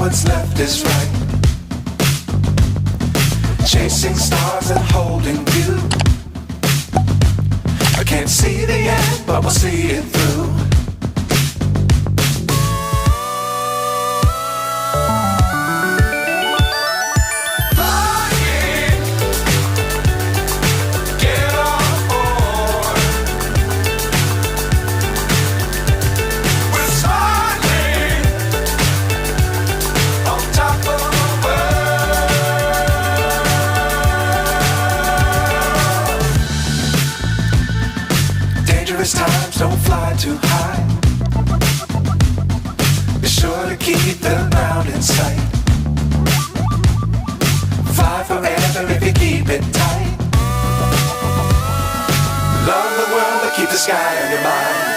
what's left is right. Chasing stars and holding you. I can't see the end, but we'll see it through. Times don't fly too high. Be sure to keep the ground in sight. Fly forever if you keep it tight. Love the world but keep the sky on your mind.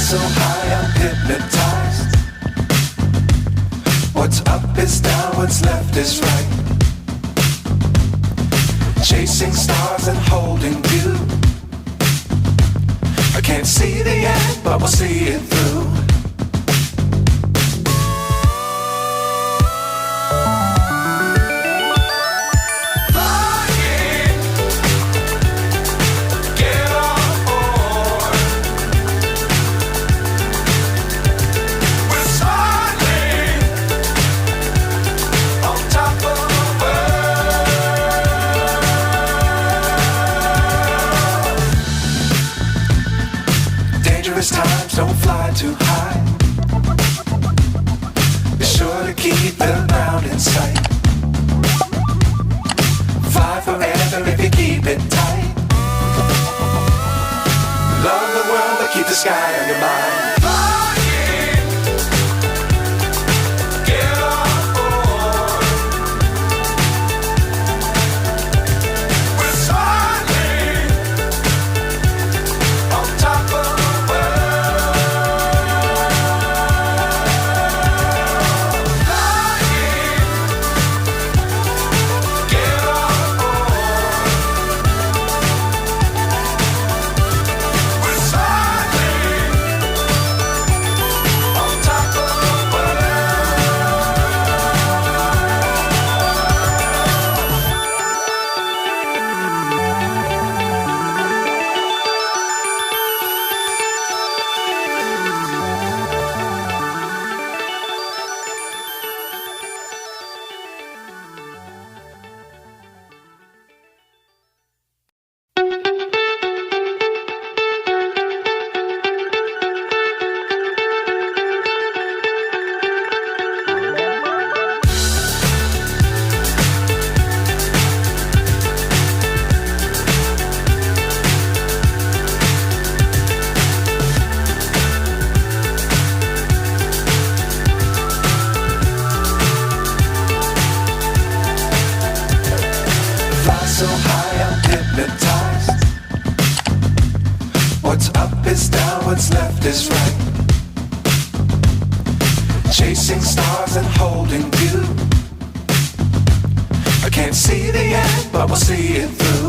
So high I'm hypnotized. What's up is down, what's left is right. Chasing stars and holding you. I can't see the end, but we'll see it through. Times don't fly too high. Be sure to keep the ground in sight. Fly forever if you keep it tight. Love the world but keep the sky on your mind. So high I'm hypnotized. What's up is down, what's left is right. Chasing stars and holding you. I can't see the end, but we'll see it through.